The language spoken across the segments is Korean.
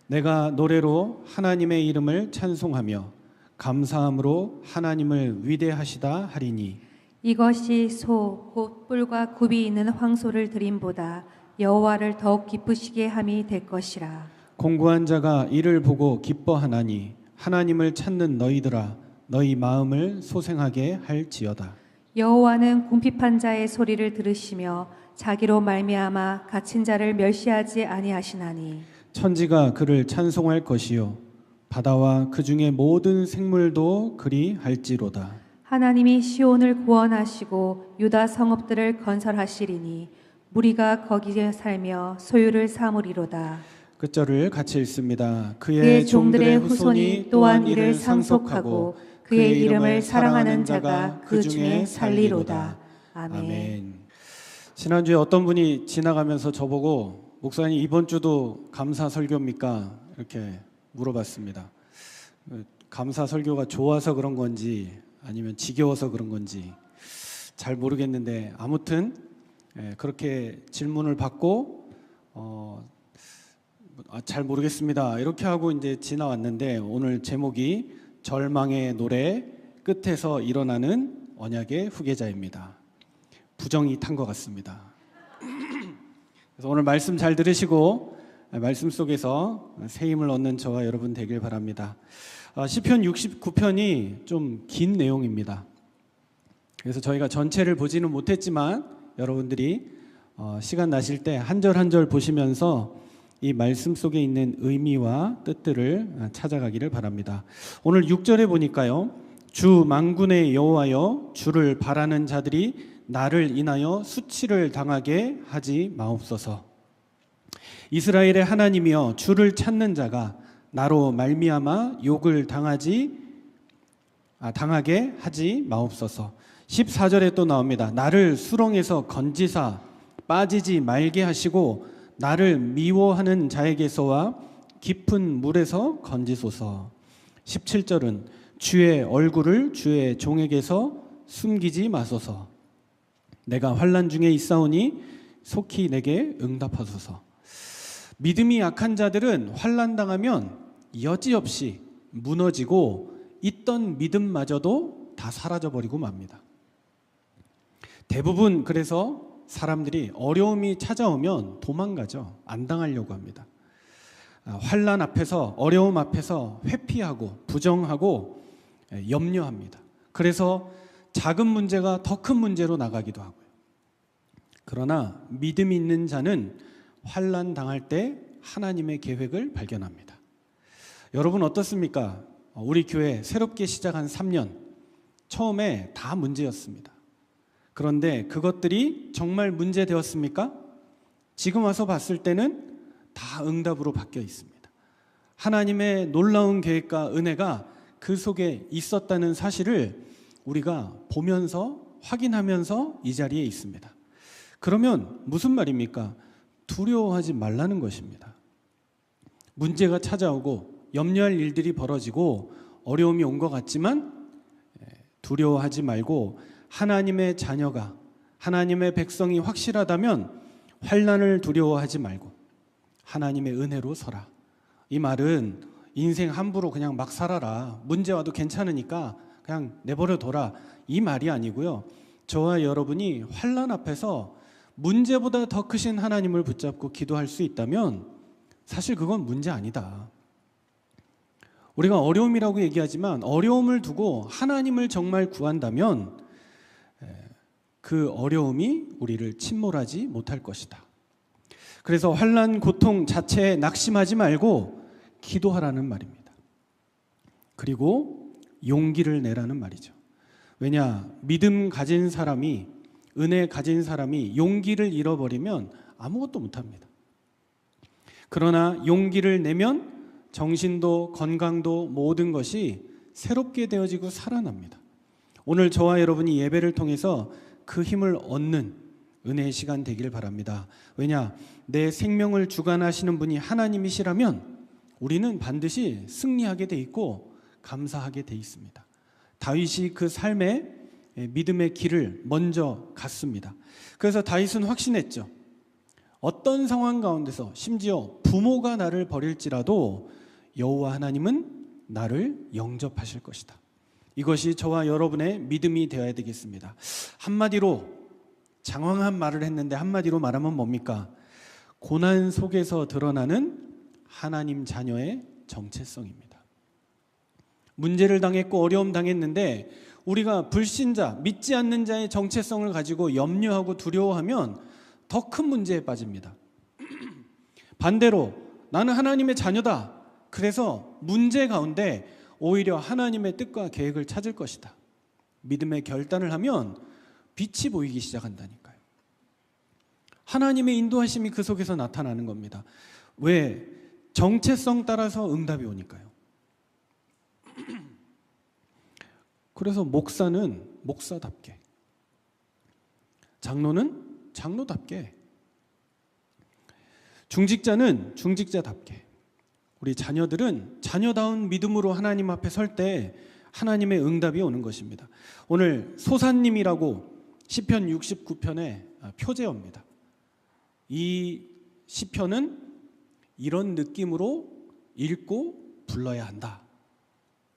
내가 노래로 하나님의 이름을 찬송하며 감사함으로 하나님을 위대하시다 하리니 이것이 소 곧 뿔과 굽이 있는 황소를 드림보다 여호와를 더욱 기쁘시게 함이 될 것이라. 공고한 자가 이를 보고 기뻐하나니 하나님을 찾는 너희들아 너희 마음을 소생하게 할지어다. 여호와는 궁핍한 자의 소리를 들으시며 자기로 말미암아 갇힌 자를 멸시하지 아니하시나니 천지가 그를 찬송할 것이요 바다와 그 중에 모든 생물도 그리 할지로다. 하나님이 시온을 구원하시고 유다 성읍들을 건설하시리니 무리가 거기에 살며 소유를 삼으리로다. 끝절을 같이 읽습니다. 그의 종들의 후손이 또한 이를 상속하고 그의 이름을 사랑하는 자가 그 중에 살리로다. 아멘. 지난주에 어떤 분이 지나가면서 저보고 목사님 이번 주도 감사 설교입니까? 이렇게 물어봤습니다. 감사 설교가 좋아서 그런 건지 아니면 지겨워서 그런 건지 잘 모르겠는데 아무튼 그렇게 질문을 받고 잘 모르겠습니다 이렇게 하고 이제 지나왔는데 오늘 제목이 절망의 노래 끝에서 일어나는 언약의 후계자입니다. 부정이 탄 것 같습니다. 그래서 오늘 말씀 잘 들으시고 말씀 속에서 새 힘을 얻는 저와 여러분 되길 바랍니다. 시편 69편이 좀 긴 내용입니다. 그래서 저희가 전체를 보지는 못했지만 여러분들이 시간 나실 때 한 절 한 절 보시면서 이 말씀 속에 있는 의미와 뜻들을 찾아가기를 바랍니다. 오늘 6절에 보니까요. 주 만군의 여호와여 주를 바라는 자들이 나를 인하여 수치를 당하게 하지 마옵소서. 이스라엘의 하나님이여 주를 찾는 자가 나로 말미암아 욕을 당하게 하지 마옵소서. 14절에 또 나옵니다. 나를 수렁에서 건지사 빠지지 말게 하시고 나를 미워하는 자에게서와 깊은 물에서 건지소서. 17절은 주의 얼굴을 주의 종에게서 숨기지 마소서. 내가 환난 중에 있사오니 속히 내게 응답하소서. 믿음이 약한 자들은 환난 당하면 여지없이 무너지고 있던 믿음마저도 다 사라져버리고 맙니다. 대부분 그래서 사람들이 어려움이 찾아오면 도망가죠. 안 당하려고 합니다. 환난 앞에서 어려움 앞에서 회피하고 부정하고 염려합니다. 그래서 작은 문제가 더 큰 문제로 나가기도 하고요. 그러나 믿음이 있는 자는 환난 당할 때 하나님의 계획을 발견합니다. 여러분 어떻습니까? 우리 교회 새롭게 시작한 3년 처음에 다 문제였습니다. 그런데 그것들이 정말 문제되었습니까? 지금 와서 봤을 때는 다 응답으로 바뀌어 있습니다. 하나님의 놀라운 계획과 은혜가 그 속에 있었다는 사실을 우리가 보면서 확인하면서 이 자리에 있습니다. 그러면 무슨 말입니까? 두려워하지 말라는 것입니다. 문제가 찾아오고 염려할 일들이 벌어지고 어려움이 온 것 같지만 두려워하지 말고 하나님의 자녀가 하나님의 백성이 확실하다면 환난을 두려워하지 말고 하나님의 은혜로 서라. 이 말은 인생 함부로 그냥 막 살아라. 문제 와도 괜찮으니까 그냥 내버려 둬라. 이 말이 아니고요. 저와 여러분이 환난 앞에서 문제보다 더 크신 하나님을 붙잡고 기도할 수 있다면 사실 그건 문제 아니다. 우리가 어려움이라고 얘기하지만 어려움을 두고 하나님을 정말 구한다면 그 어려움이 우리를 침몰하지 못할 것이다. 그래서 환난 고통 자체에 낙심하지 말고 기도하라는 말입니다. 그리고 용기를 내라는 말이죠. 왜냐? 믿음 가진 사람이 은혜 가진 사람이 용기를 잃어버리면 아무것도 못합니다. 그러나 용기를 내면 정신도 건강도 모든 것이 새롭게 되어지고 살아납니다. 오늘 저와 여러분이 예배를 통해서 그 힘을 얻는 은혜의 시간 되길 바랍니다. 왜냐? 내 생명을 주관하시는 분이 하나님이시라면 우리는 반드시 승리하게 돼 있고 감사하게 돼 있습니다. 다윗이 그 삶의 믿음의 길을 먼저 갔습니다. 그래서 다윗은 확신했죠. 어떤 상황 가운데서 심지어 부모가 나를 버릴지라도 여호와 하나님은 나를 영접하실 것이다. 이것이 저와 여러분의 믿음이 되어야 되겠습니다. 한마디로 장황한 말을 했는데 한마디로 말하면 뭡니까? 고난 속에서 드러나는 하나님 자녀의 정체성입니다. 문제를 당했고 어려움 당했는데 우리가 불신자, 믿지 않는 자의 정체성을 가지고 염려하고 두려워하면 더 큰 문제에 빠집니다. 반대로 나는 하나님의 자녀다. 그래서 문제 가운데 오히려 하나님의 뜻과 계획을 찾을 것이다. 믿음의 결단을 하면 빛이 보이기 시작한다니까요. 하나님의 인도하심이 그 속에서 나타나는 겁니다. 왜? 정체성 따라서 응답이 오니까요. 그래서 목사는 목사답게, 장로는 장로답게, 중직자는 중직자답게, 우리 자녀들은 자녀다운 믿음으로 하나님 앞에 설 때 하나님의 응답이 오는 것입니다. 오늘 소사님이라고 시편 69편의 표제어입니다. 이 시편은 이런 느낌으로 읽고 불러야 한다.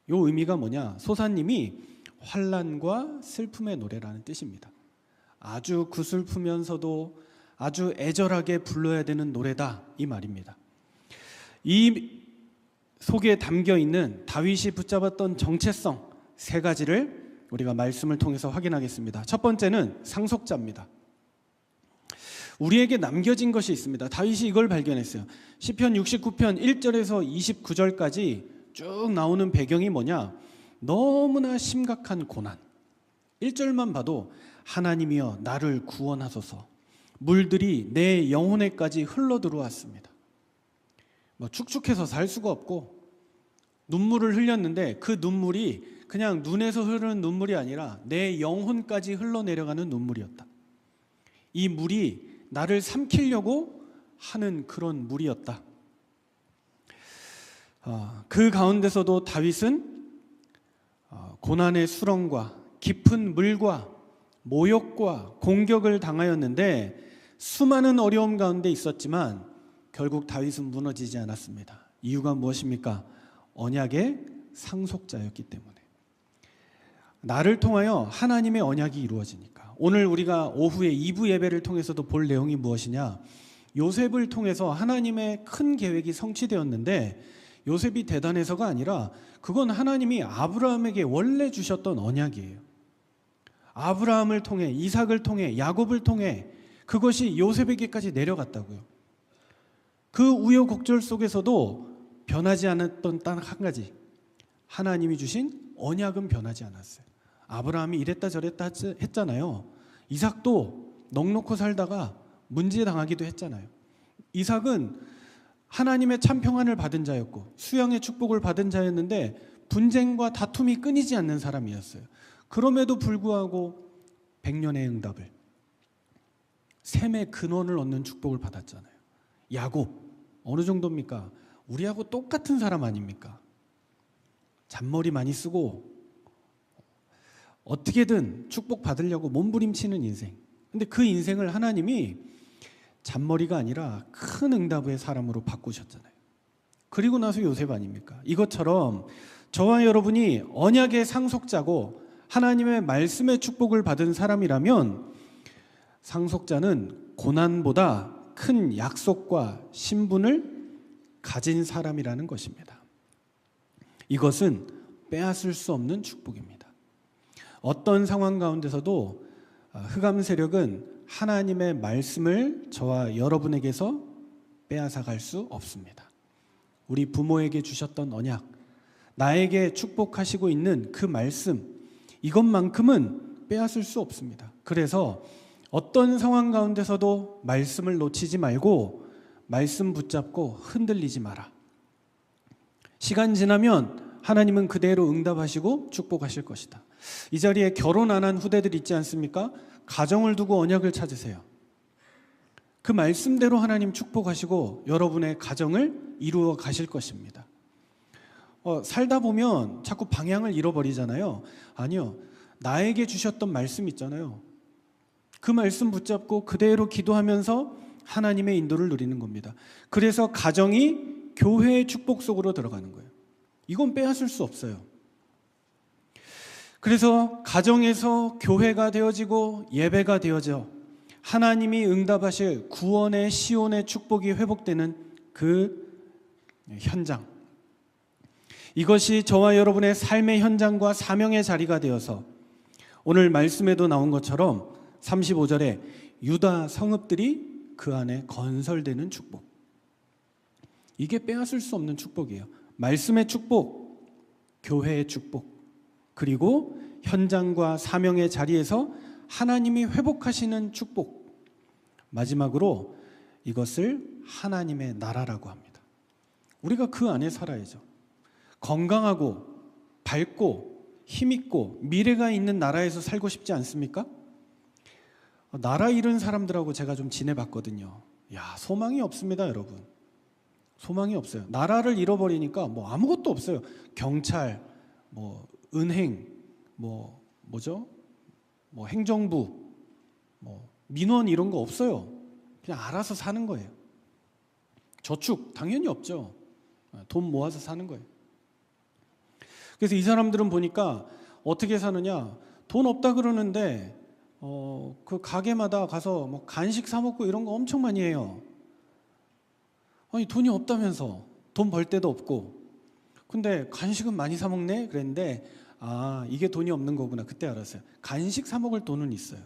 이 의미가 뭐냐? 소사님이 환난과 슬픔의 노래라는 뜻입니다. 아주 구슬프면서도 아주 애절하게 불러야 되는 노래다, 이 말입니다. 이 속에 담겨 있는 다윗이 붙잡았던 정체성 세 가지를 우리가 말씀을 통해서 확인하겠습니다. 첫 번째는 상속자입니다. 우리에게 남겨진 것이 있습니다. 다윗이 이걸 발견했어요. 시편 69편 1절에서 29절까지 쭉 나오는 배경이 뭐냐? 너무나 심각한 고난. 1절만 봐도 하나님이여 나를 구원하소서, 물들이 내 영혼에까지 흘러 들어왔습니다. 축축해서 살 수가 없고 눈물을 흘렸는데 그 눈물이 그냥 눈에서 흐르는 눈물이 아니라 내 영혼까지 흘러내려가는 눈물이었다. 이 물이 나를 삼키려고 하는 그런 물이었다. 그 가운데서도 다윗은 고난의 수렁과 깊은 물과 모욕과 공격을 당하였는데 수많은 어려움 가운데 있었지만 결국 다윗은 무너지지 않았습니다. 이유가 무엇입니까? 언약의 상속자였기 때문에. 나를 통하여 하나님의 언약이 이루어지니까. 오늘 우리가 오후에 2부 예배를 통해서도 볼 내용이 무엇이냐? 요셉을 통해서 하나님의 큰 계획이 성취되었는데 요셉이 대단해서가 아니라 그건 하나님이 아브라함에게 원래 주셨던 언약이에요. 아브라함을 통해, 이삭을 통해, 야곱을 통해 그것이 요셉에게까지 내려갔다고요. 그 우여곡절 속에서도 변하지 않았던 딱 한 가지, 하나님이 주신 언약은 변하지 않았어요. 아브라함이 이랬다 저랬다 했잖아요. 이삭도 넉넉히 살다가 문제 당하기도 했잖아요. 이삭은 하나님의 참 평안을 받은 자였고 수양의 축복을 받은 자였는데 분쟁과 다툼이 끊이지 않는 사람이었어요. 그럼에도 불구하고 100년의 응답을, 샘의 근원을 얻는 축복을 받았잖아요. 야곱 어느 정도입니까? 우리하고 똑같은 사람 아닙니까? 잔머리 많이 쓰고 어떻게든 축복 받으려고 몸부림치는 인생. 근데 그 인생을 하나님이 잔머리가 아니라 큰 응답의 사람으로 바꾸셨잖아요. 그리고 나서 요셉 아닙니까? 이것처럼 저와 여러분이 언약의 상속자고 하나님의 말씀의 축복을 받은 사람이라면 상속자는 고난보다 큰 약속과 신분을 가진 사람이라는 것입니다. 이것은 빼앗을 수 없는 축복입니다. 어떤 상황 가운데서도 흑암 세력은 하나님의 말씀을 저와 여러분에게서 빼앗아 갈 수 없습니다. 우리 부모에게 주셨던 언약, 나에게 축복하시고 있는 그 말씀, 이것만큼은 빼앗을 수 없습니다. 그래서 어떤 상황 가운데서도 말씀을 놓치지 말고 말씀 붙잡고 흔들리지 마라. 시간 지나면 하나님은 그대로 응답하시고 축복하실 것이다. 이 자리에 결혼 안 한 후대들 있지 않습니까? 가정을 두고 언약을 찾으세요. 그 말씀대로 하나님 축복하시고 여러분의 가정을 이루어 가실 것입니다. 살다 보면 자꾸 방향을 잃어버리잖아요. 아니요, 나에게 주셨던 말씀 있잖아요. 그 말씀 붙잡고 그대로 기도하면서 하나님의 인도를 누리는 겁니다. 그래서 가정이 교회의 축복 속으로 들어가는 거예요. 이건 빼앗을 수 없어요. 그래서 가정에서 교회가 되어지고 예배가 되어져 하나님이 응답하실 구원의 시온의 축복이 회복되는 그 현장, 이것이 저와 여러분의 삶의 현장과 사명의 자리가 되어서 오늘 말씀에도 나온 것처럼 35절에 유다 성읍들이 그 안에 건설되는 축복, 이게 빼앗을 수 없는 축복이에요. 말씀의 축복, 교회의 축복, 그리고 현장과 사명의 자리에서 하나님이 회복하시는 축복, 마지막으로 이것을 하나님의 나라라고 합니다. 우리가 그 안에 살아야죠. 건강하고 밝고 힘있고 미래가 있는 나라에서 살고 싶지 않습니까? 나라 잃은 사람들하고 제가 좀 지내봤거든요. 소망이 없습니다, 여러분. 소망이 없어요. 나라를 잃어버리니까 뭐 아무것도 없어요. 경찰, 뭐 은행, 뭐죠? 행정부, 민원 이런 거 없어요. 그냥 알아서 사는 거예요. 저축 당연히 없죠. 돈 모아서 사는 거예요. 그래서 이 사람들은 보니까 어떻게 사느냐, 돈 없다 그러는데 그 가게마다 가서 뭐 간식 사 먹고 이런 거 엄청 많이 해요. 아니 돈이 없다면서, 돈 벌 데도 없고, 근데 간식은 많이 사 먹네 그랬는데 이게 돈이 없는 거구나. 그때 알았어요. 간식 사 먹을 돈은 있어요.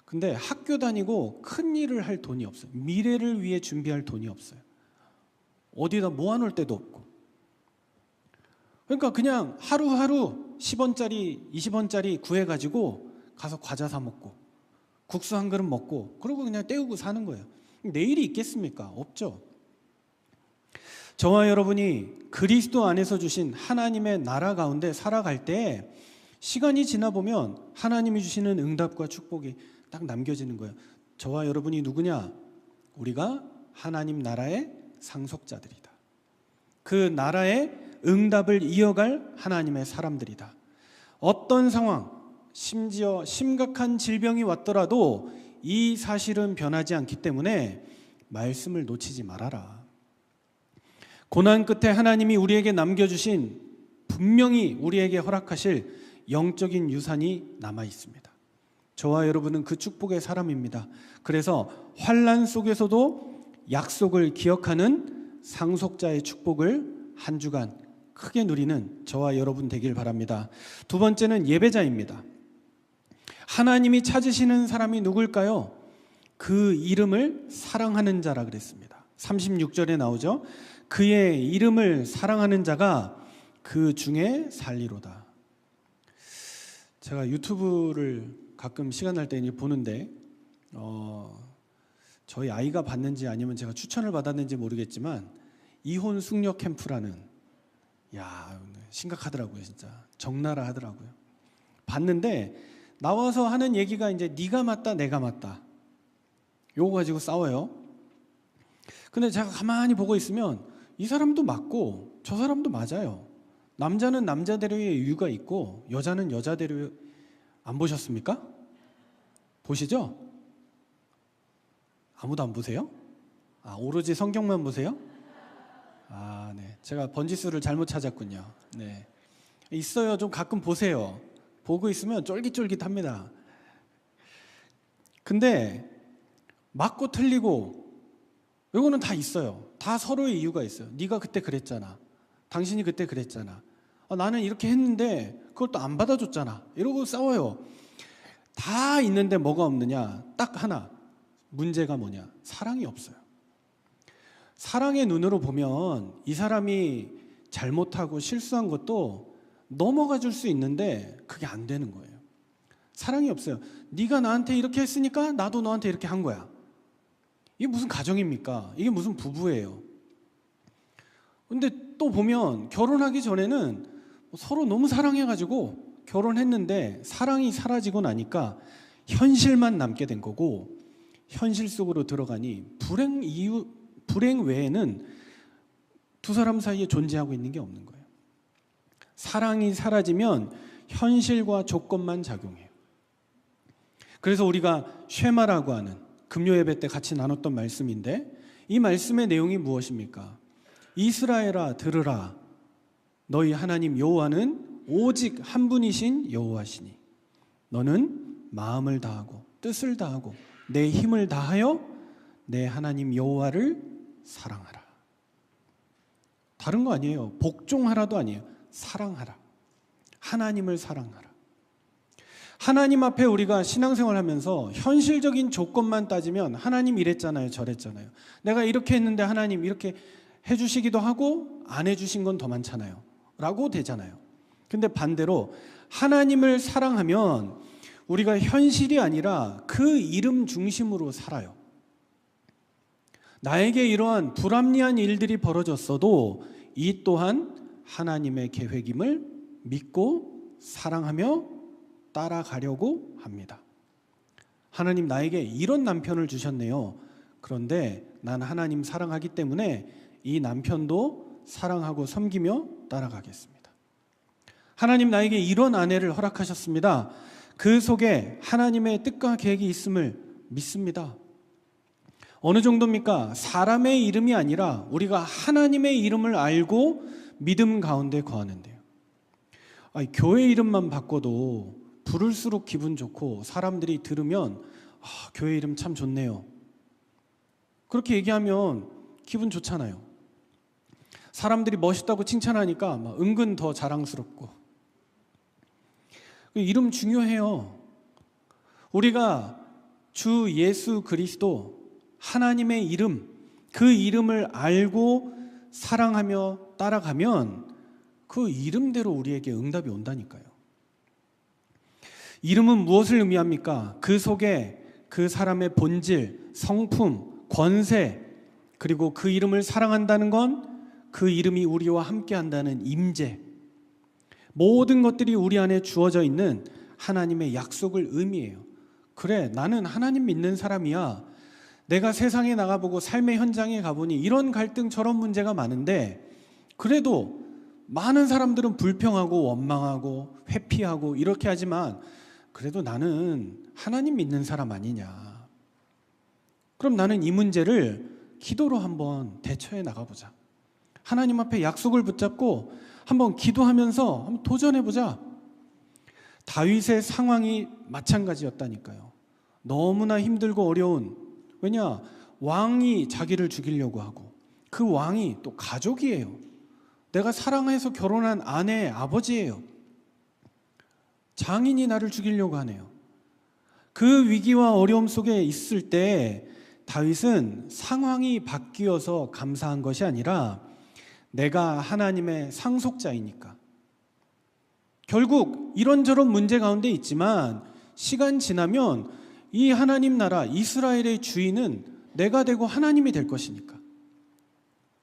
근데 학교 다니고 큰 일을 할 돈이 없어요. 미래를 위해 준비할 돈이 없어요. 어디다 모아놓을 데도 없고. 그러니까 그냥 하루하루 10원짜리 20원짜리 구해가지고 가서 과자 사 먹고 국수 한 그릇 먹고 그러고 그냥 때우고 사는 거예요. 내일이 있겠습니까? 없죠. 저와 여러분이 그리스도 안에서 주신 하나님의 나라 가운데 살아갈 때 시간이 지나 보면 하나님이 주시는 응답과 축복이 딱 남겨지는 거예요. 저와 여러분이 누구냐? 우리가 하나님 나라의 상속자들이다. 그 나라의 응답을 이어갈 하나님의 사람들이다. 어떤 상황, 심지어 심각한 질병이 왔더라도 이 사실은 변하지 않기 때문에 말씀을 놓치지 말아라. 고난 끝에 하나님이 우리에게 남겨주신, 분명히 우리에게 허락하실 영적인 유산이 남아 있습니다. 저와 여러분은 그 축복의 사람입니다. 그래서 환난 속에서도 약속을 기억하는 상속자의 축복을 한 주간 크게 누리는 저와 여러분 되길 바랍니다. 두 번째는 예배자입니다. 하나님이 찾으시는 사람이 누굴까요? 그 이름을 사랑하는 자라 그랬습니다. 36절에 나오죠. 그의 이름을 사랑하는 자가 그 중에 살리로다. 제가 유튜브를 가끔 시간 날 때 보는데 저희 아이가 봤는지 아니면 제가 추천을 받았는지 모르겠지만 이혼 숙녀 캠프라는, 심각하더라고요. 진짜 적나라 하더라고요. 봤는데 나와서 하는 얘기가 이제 네가 맞다 내가 맞다 요거 가지고 싸워요. 근데 제가 가만히 보고 있으면 이 사람도 맞고 저 사람도 맞아요. 남자는 남자대로의 이유가 있고 여자는 여자대로. 안 보셨습니까? 보시죠? 아무도 안 보세요? 오로지 성경만 보세요? 네. 제가 번지수를 잘못 찾았군요. 네. 있어요. 좀 가끔 보세요. 보고 있으면 쫄깃쫄깃합니다. 근데 맞고 틀리고 이거는 다 있어요. 다 서로의 이유가 있어요. 네가 그때 그랬잖아. 당신이 그때 그랬잖아. 나는 이렇게 했는데 그걸 또 안 받아줬잖아. 이러고 싸워요. 다 있는데 뭐가 없느냐? 딱 하나. 문제가 뭐냐? 사랑이 없어요. 사랑의 눈으로 보면 이 사람이 잘못하고 실수한 것도 넘어가 줄 수 있는데 그게 안 되는 거예요. 사랑이 없어요. 네가 나한테 이렇게 했으니까 나도 너한테 이렇게 한 거야. 이게 무슨 가정입니까? 이게 무슨 부부예요? 근데 또 보면 결혼하기 전에는 서로 너무 사랑해가지고 결혼했는데 사랑이 사라지고 나니까 현실만 남게 된 거고, 현실 속으로 들어가니 불행 외에는 두 사람 사이에 존재하고 있는 게 없는 거예요. 사랑이 사라지면 현실과 조건만 작용해요. 그래서 우리가 쉐마라고 하는 금요 예배 때 같이 나눴던 말씀인데 이 말씀의 내용이 무엇입니까? 이스라엘아 들으라. 너희 하나님 여호와는 오직 한 분이신 여호와시니 너는 마음을 다하고 뜻을 다하고 내 힘을 다하여 내 하나님 여호와를 사랑하라. 다른 거 아니에요. 복종하라도 아니에요. 사랑하라. 하나님을 사랑하라. 하나님 앞에 우리가 신앙생활 하면서 현실적인 조건만 따지면 하나님 이랬잖아요, 저랬잖아요. 내가 이렇게 했는데 하나님 이렇게 해주시기도 하고 안 해주신 건 더 많잖아요 라고 되잖아요. 근데 반대로 하나님을 사랑하면 우리가 현실이 아니라 그 이름 중심으로 살아요. 나에게 이러한 불합리한 일들이 벌어졌어도 이 또한 하나님의 계획임을 믿고 사랑하며 따라가려고 합니다. 하나님 나에게 이런 남편을 주셨네요. 그런데 난 하나님 사랑하기 때문에 이 남편도 사랑하고 섬기며 따라가겠습니다. 하나님 나에게 이런 아내를 허락하셨습니다. 그 속에 하나님의 뜻과 계획이 있음을 믿습니다. 어느 정도입니까? 사람의 이름이 아니라 우리가 하나님의 이름을 알고 믿음 가운데 거하는데요. 교회 이름만 바꿔도 부를수록 기분 좋고 사람들이 들으면 교회 이름 참 좋네요. 그렇게 얘기하면 기분 좋잖아요. 사람들이 멋있다고 칭찬하니까 막 은근 더 자랑스럽고. 이름 중요해요. 우리가 주 예수 그리스도 하나님의 이름, 그 이름을 알고 사랑하며 따라가면 그 이름대로 우리에게 응답이 온다니까요. 이름은 무엇을 의미합니까? 그 속에 그 사람의 본질, 성품, 권세, 그리고 그 이름을 사랑한다는 건 그 이름이 우리와 함께한다는 임재, 모든 것들이 우리 안에 주어져 있는 하나님의 약속을 의미해요. 그래, 나는 하나님 믿는 사람이야. 내가 세상에 나가보고 삶의 현장에 가보니 이런 갈등 저런 문제가 많은데 그래도 많은 사람들은 불평하고 원망하고 회피하고 이렇게 하지만 그래도 나는 하나님 믿는 사람 아니냐. 그럼 나는 이 문제를 기도로 한번 대처해 나가보자. 하나님 앞에 약속을 붙잡고 한번 기도하면서 한번 도전해보자. 다윗의 상황이 마찬가지였다니까요. 너무나 힘들고 어려운, 왜냐? 왕이 자기를 죽이려고 하고 그 왕이 또 가족이에요. 내가 사랑해서 결혼한 아내의 아버지예요. 장인이 나를 죽이려고 하네요. 그 위기와 어려움 속에 있을 때 다윗은 상황이 바뀌어서 감사한 것이 아니라 내가 하나님의 상속자이니까. 결국 이런저런 문제 가운데 있지만 시간 지나면 이 하나님 나라 이스라엘의 주인은 내가 되고 하나님이 될 것이니까.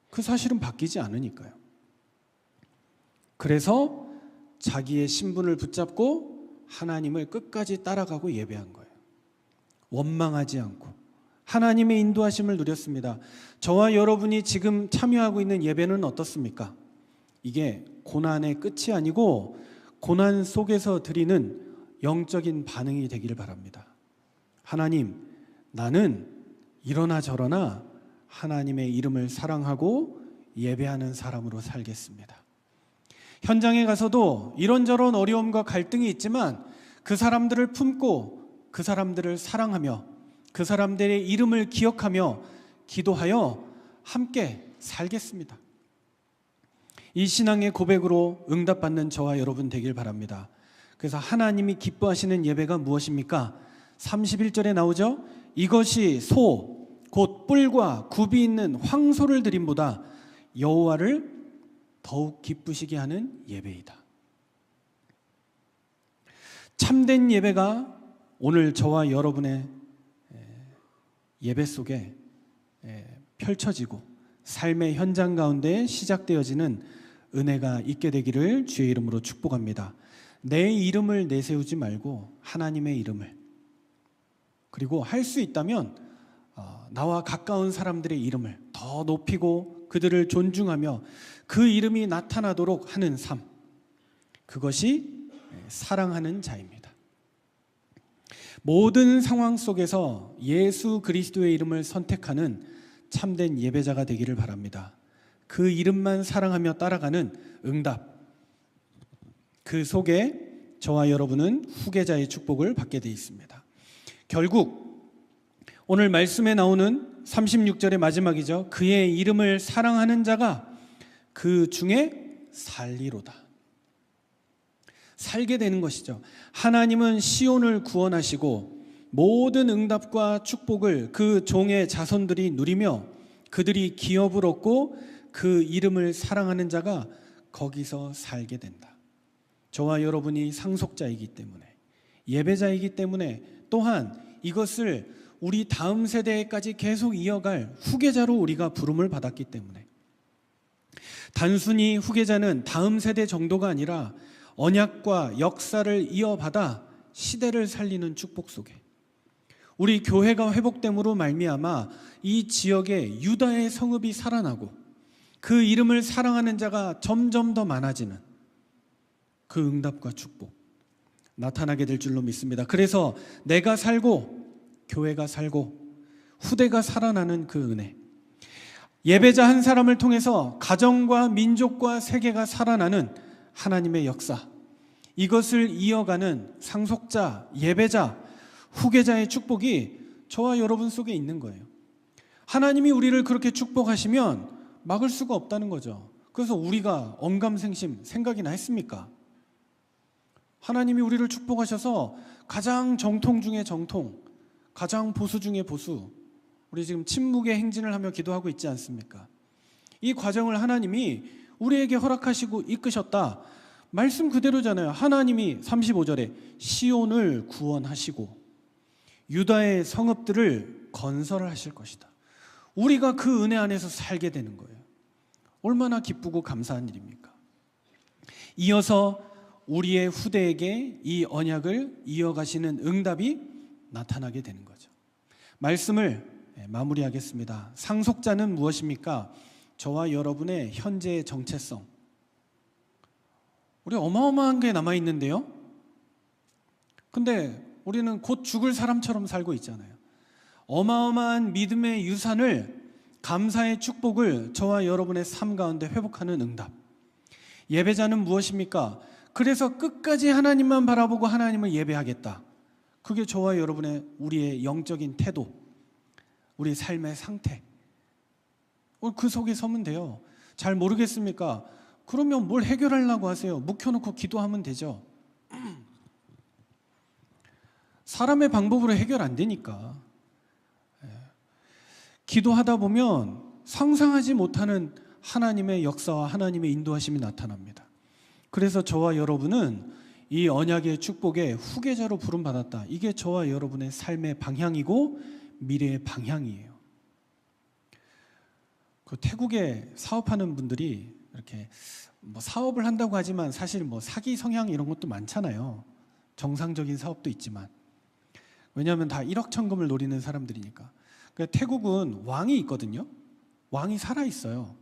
그 사실은 바뀌지 않으니까요. 그래서 자기의 신분을 붙잡고 하나님을 끝까지 따라가고 예배한 거예요. 원망하지 않고 하나님의 인도하심을 누렸습니다. 저와 여러분이 지금 참여하고 있는 예배는 어떻습니까? 이게 고난의 끝이 아니고 고난 속에서 드리는 영적인 반응이 되기를 바랍니다. 하나님, 나는 이러나 저러나 하나님의 이름을 사랑하고 예배하는 사람으로 살겠습니다. 현장에 가서도 이런저런 어려움과 갈등이 있지만 그 사람들을 품고 그 사람들을 사랑하며 그 사람들의 이름을 기억하며 기도하여 함께 살겠습니다. 이 신앙의 고백으로 응답받는 저와 여러분 되길 바랍니다. 그래서 하나님이 기뻐하시는 예배가 무엇입니까? 31절에 나오죠. 이것이 소, 곧 뿔과 굽이 있는 황소를 드림보다 여호와를 더욱 기쁘시게 하는 예배이다. 참된 예배가 오늘 저와 여러분의 예배 속에 펼쳐지고 삶의 현장 가운데 시작되어지는 은혜가 있게 되기를 주의 이름으로 축복합니다. 내 이름을 내세우지 말고 하나님의 이름을, 그리고 할 수 있다면 나와 가까운 사람들의 이름을 더 높이고 그들을 존중하며 그 이름이 나타나도록 하는 삶, 그것이 사랑하는 자입니다. 모든 상황 속에서 예수 그리스도의 이름을 선택하는 참된 예배자가 되기를 바랍니다. 그 이름만 사랑하며 따라가는 응답, 그 속에 저와 여러분은 후계자의 축복을 받게 되어 있습니다. 결국 오늘 말씀에 나오는 36절의 마지막이죠. 그의 이름을 사랑하는 자가 그 중에 살리로다. 살게 되는 것이죠. 하나님은 시온을 구원하시고 모든 응답과 축복을 그 종의 자손들이 누리며 그들이 기업을 얻고 그 이름을 사랑하는 자가 거기서 살게 된다. 저와 여러분이 상속자이기 때문에, 예배자이기 때문에, 또한 이것을 우리 다음 세대까지 계속 이어갈 후계자로 우리가 부름을 받았기 때문에, 단순히 후계자는 다음 세대 정도가 아니라 언약과 역사를 이어받아 시대를 살리는 축복 속에 우리 교회가 회복됨으로 말미암아 이 지역에 유다의 성읍이 살아나고 그 이름을 사랑하는 자가 점점 더 많아지는 그 응답과 축복 나타나게 될 줄로 믿습니다. 그래서 내가 살고 교회가 살고 후대가 살아나는 그 은혜, 예배자 한 사람을 통해서 가정과 민족과 세계가 살아나는 하나님의 역사, 이것을 이어가는 상속자, 예배자, 후계자의 축복이 저와 여러분 속에 있는 거예요. 하나님이 우리를 그렇게 축복하시면 막을 수가 없다는 거죠. 그래서 우리가 언감생심 생각이나 했습니까? 하나님이 우리를 축복하셔서 가장 정통 중에 정통, 가장 보수 중에 보수, 우리 지금 침묵의 행진을 하며 기도하고 있지 않습니까? 이 과정을 하나님이 우리에게 허락하시고 이끄셨다. 말씀 그대로잖아요. 하나님이 35절에 시온을 구원하시고 유다의 성읍들을 건설하실 것이다. 우리가 그 은혜 안에서 살게 되는 거예요. 얼마나 기쁘고 감사한 일입니까? 이어서 우리의 후대에게 이 언약을 이어가시는 응답이 나타나게 되는 거죠. 말씀을 마무리하겠습니다. 상속자는 무엇입니까? 저와 여러분의 현재의 정체성. 우리 어마어마한 게 남아있는데요. 근데 우리는 곧 죽을 사람처럼 살고 있잖아요. 어마어마한 믿음의 유산을, 감사의 축복을 저와 여러분의 삶 가운데 회복하는 응답. 예배자는 무엇입니까? 그래서 끝까지 하나님만 바라보고 하나님을 예배하겠다. 그게 저와 여러분의 우리의 영적인 태도, 우리 삶의 상태. 그 속에 서면 돼요. 잘 모르겠습니까? 그러면 뭘 해결하려고 하세요? 묵혀놓고 기도하면 되죠. 사람의 방법으로 해결 안 되니까. 기도하다 보면 상상하지 못하는 하나님의 역사와 하나님의 인도하심이 나타납니다. 그래서 저와 여러분은 이 언약의 축복의 후계자로 부름받았다. 이게 저와 여러분의 삶의 방향이고 미래의 방향이에요. 그 태국에 사업하는 분들이 이렇게 뭐 사업을 한다고 하지만 사실 뭐 사기 성향 이런 것도 많잖아요. 정상적인 사업도 있지만. 왜냐하면 다 일확천금을 노리는 사람들이니까. 그러니까 태국은 왕이 있거든요. 왕이 살아 있어요.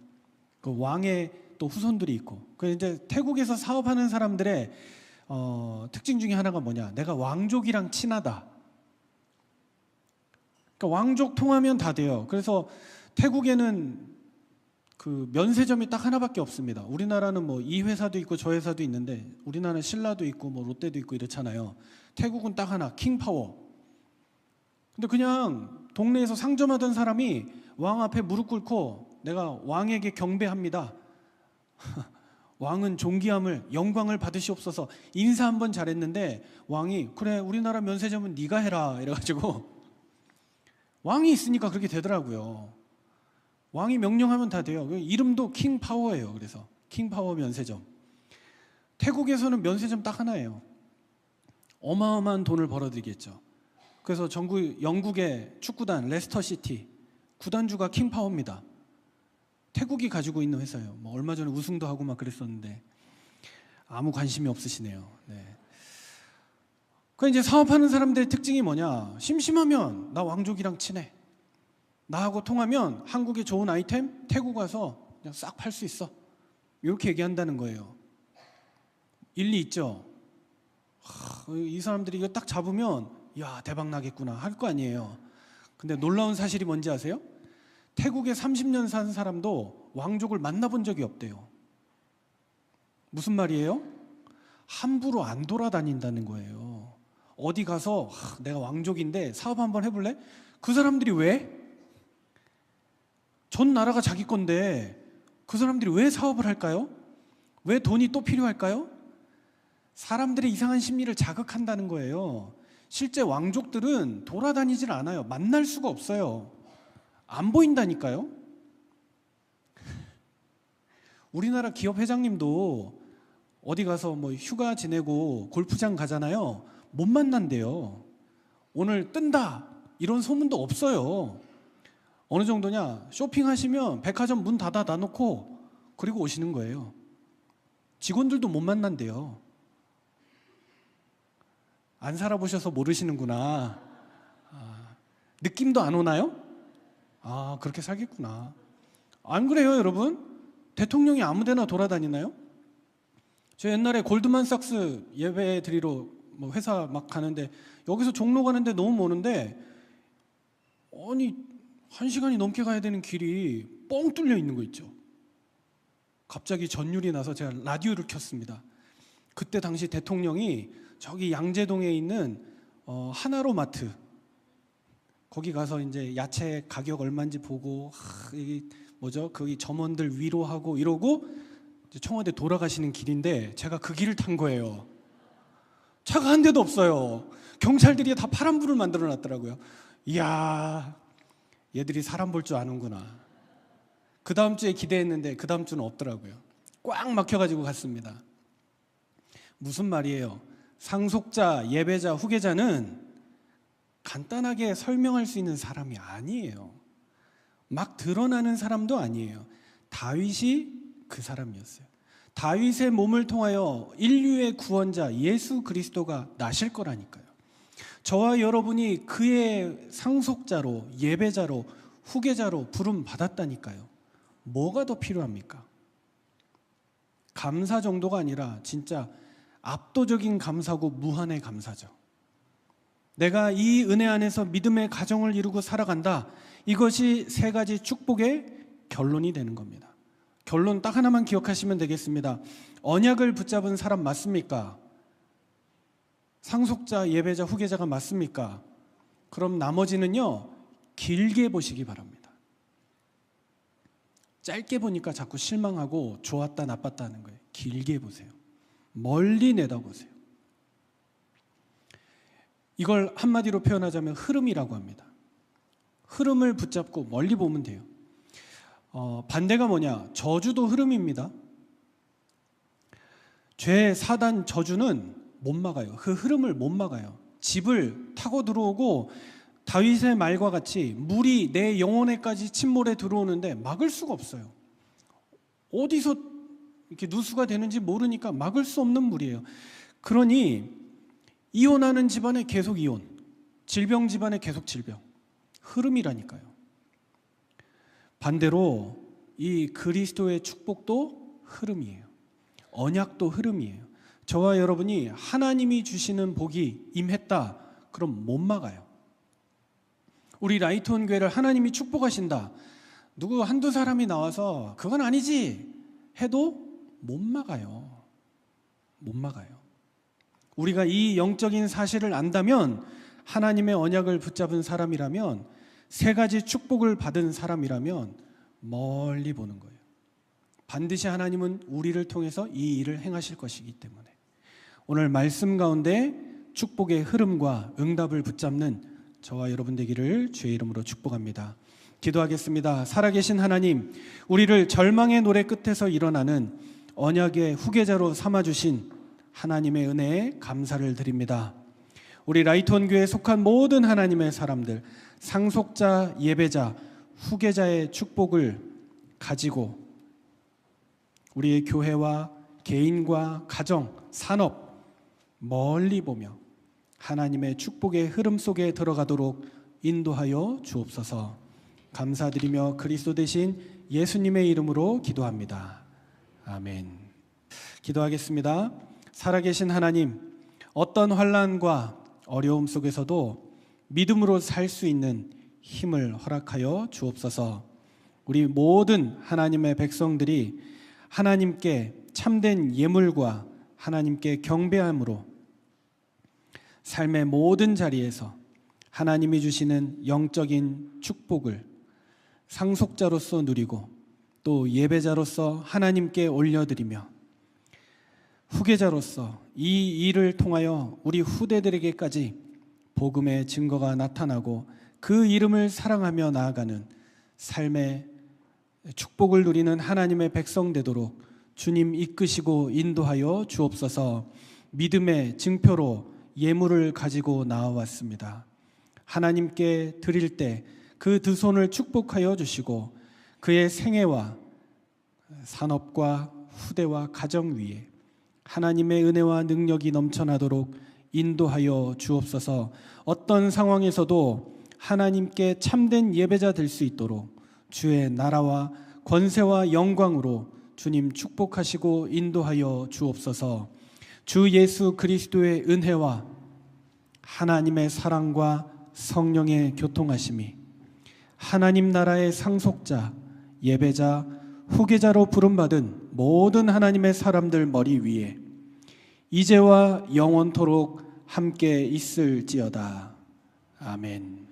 그 왕의 또 후손들이 있고. 그 이제 태국에서 사업하는 사람들의 특징 중에 하나가 뭐냐? 내가 왕족이랑 친하다. 그러니까 왕족 통하면 다 돼요. 그래서 태국에는 그 면세점이 딱 하나밖에 없습니다. 우리나라는 뭐 이 회사도 있고 저 회사도 있는데 우리나라는 신라도 있고 뭐 롯데도 있고 이렇잖아요. 태국은 딱 하나, 킹파워. 근데 그냥 동네에서 상점하던 사람이 왕 앞에 무릎 꿇고 내가 왕에게 경배합니다. 왕은 존귀함을, 영광을 받으시옵소서. 인사 한번 잘했는데 왕이 그래 우리나라 면세점은 네가 해라 이래가지고 왕이 있으니까 그렇게 되더라고요. 왕이 명령하면 다 돼요. 이름도 킹파워예요. 그래서 킹파워 면세점. 태국에서는 면세점 딱 하나예요. 어마어마한 돈을 벌어들이겠죠. 그래서 영국의 축구단 레스터시티 구단주가 킹파워입니다. 태국이 가지고 있는 회사예요. 뭐 얼마 전에 우승도 하고 막 그랬었는데 아무 관심이 없으시네요. 네. 그 이제 사업하는 사람들의 특징이 뭐냐? 심심하면 나 왕족이랑 친해. 나하고 통하면 한국의 좋은 아이템 태국 가서 그냥 싹 팔 수 있어. 이렇게 얘기한다는 거예요. 일리 있죠? 이 사람들이 이거 딱 잡으면 야, 대박 나겠구나 할 거 아니에요. 근데 놀라운 사실이 뭔지 아세요? 태국에 30년 산 사람도 왕족을 만나본 적이 없대요. 무슨 말이에요? 함부로 안 돌아다닌다는 거예요. 어디 가서 내가 왕족인데 사업 한번 해볼래? 그 사람들이 왜? 전 나라가 자기 건데 그 사람들이 왜 사업을 할까요? 왜 돈이 또 필요할까요? 사람들의 이상한 심리를 자극한다는 거예요. 실제 왕족들은 돌아다니질 않아요. 만날 수가 없어요. 안 보인다니까요. 우리나라 기업 회장님도 어디 가서 뭐 휴가 지내고 골프장 가잖아요. 못 만난대요. 오늘 뜬다 이런 소문도 없어요. 어느 정도냐? 쇼핑하시면 백화점 문 닫아 놔놓고 그리고 오시는 거예요. 직원들도 못 만난대요. 안 살아보셔서 모르시는구나. 느낌도 안 오나요? 그렇게 살겠구나. 안 그래요, 여러분? 대통령이 아무데나 돌아다니나요? 저 옛날에 골드만삭스 예배 드리러 뭐 회사 막 가는데 여기서 종로 가는데 너무 머는데 아니 1시간이 넘게 가야 되는 길이 뻥 뚫려 있는 거 있죠. 갑자기 전율이 나서 제가 라디오를 켰습니다. 그때 당시 대통령이 저기 양재동에 있는 하나로 마트 거기 가서 이제 야채 가격 얼마인지 보고 이게 뭐죠? 거기 점원들 위로하고 이러고 이제 청와대 돌아가시는 길인데 제가 그 길을 탄 거예요. 차가 한 대도 없어요. 경찰들이 다 파란불을 만들어 놨더라고요. 이야, 얘들이 사람 볼 줄 아는구나. 그 다음 주에 기대했는데 그 다음 주는 없더라고요. 꽉 막혀가지고 갔습니다. 무슨 말이에요? 상속자, 예배자, 후계자는 간단하게 설명할 수 있는 사람이 아니에요. 막 드러나는 사람도 아니에요. 다윗이 그 사람이었어요. 다윗의 몸을 통하여 인류의 구원자 예수 그리스도가 나실 거라니까요. 저와 여러분이 그의 상속자로, 예배자로, 후계자로 부름 받았다니까요. 뭐가 더 필요합니까? 감사 정도가 아니라 진짜 압도적인 감사고 무한의 감사죠. 내가 이 은혜 안에서 믿음의 가정을 이루고 살아간다. 이것이 세 가지 축복의 결론이 되는 겁니다. 결론 딱 하나만 기억하시면 되겠습니다. 언약을 붙잡은 사람 맞습니까? 상속자, 예배자, 후계자가 맞습니까? 그럼 나머지는요, 길게 보시기 바랍니다. 짧게 보니까 자꾸 실망하고 좋았다 나빴다 하는 거예요. 길게 보세요. 멀리 내다보세요. 이걸 한마디로 표현하자면 흐름이라고 합니다. 흐름을 붙잡고 멀리 보면 돼요. 반대가 뭐냐? 저주도 흐름입니다. 죄, 사단, 저주는 못 막아요. 그 흐름을 못 막아요. 집을 타고 들어오고 다윗의 말과 같이 물이 내 영혼에까지 침몰해 들어오는데 막을 수가 없어요. 어디서 이렇게 누수가 되는지 모르니까 막을 수 없는 물이에요. 그러니 이혼하는 집안에 계속 이혼, 질병 집안에 계속 질병. 흐름이라니까요. 반대로 이 그리스도의 축복도 흐름이에요. 언약도 흐름이에요. 저와 여러분이 하나님이 주시는 복이 임했다. 그럼 못 막아요. 우리 라이트온 교회를 하나님이 축복하신다. 누구 한두 사람이 나와서 그건 아니지 해도 못 막아요. 못 막아요. 우리가 이 영적인 사실을 안다면, 하나님의 언약을 붙잡은 사람이라면, 세 가지 축복을 받은 사람이라면 멀리 보는 거예요. 반드시 하나님은 우리를 통해서 이 일을 행하실 것이기 때문에 오늘 말씀 가운데 축복의 흐름과 응답을 붙잡는 저와 여러분 되기를 주의 이름으로 축복합니다. 기도하겠습니다. 살아계신 하나님, 우리를 절망의 노래 끝에서 일어나는 언약의 후계자로 삼아주신 하나님의 은혜에 감사를 드립니다. 우리 라이트온 교회에 속한 모든 하나님의 사람들, 상속자, 예배자, 후계자의 축복을 가지고 우리의 교회와 개인과 가정, 산업 멀리 보며 하나님의 축복의 흐름 속에 들어가도록 인도하여 주옵소서. 감사드리며 그리스도 대신 예수님의 이름으로 기도합니다. 아멘. 기도하겠습니다. 살아계신 하나님, 어떤 환난과 어려움 속에서도 믿음으로 살 수 있는 힘을 허락하여 주옵소서. 우리 모든 하나님의 백성들이 하나님께 참된 예물과 하나님께 경배함으로 삶의 모든 자리에서 하나님이 주시는 영적인 축복을 상속자로서 누리고 또 예배자로서 하나님께 올려드리며 후계자로서 이 일을 통하여 우리 후대들에게까지 복음의 증거가 나타나고 그 이름을 사랑하며 나아가는 삶의 축복을 누리는 하나님의 백성 되도록 주님 이끄시고 인도하여 주옵소서. 믿음의 증표로 예물을 가지고 나와왔습니다. 하나님께 드릴 때 그 두 손을 축복하여 주시고 그의 생애와 산업과 후대와 가정 위에 하나님의 은혜와 능력이 넘쳐나도록 인도하여 주옵소서. 어떤 상황에서도 하나님께 참된 예배자 될 수 있도록 주의 나라와 권세와 영광으로 주님 축복하시고 인도하여 주옵소서. 주 예수 그리스도의 은혜와 하나님의 사랑과 성령의 교통하심이 하나님 나라의 상속자, 예배자, 후계자로 부름받은 모든 하나님의 사람들 머리 위에 이제와 영원토록 함께 있을지어다. 아멘.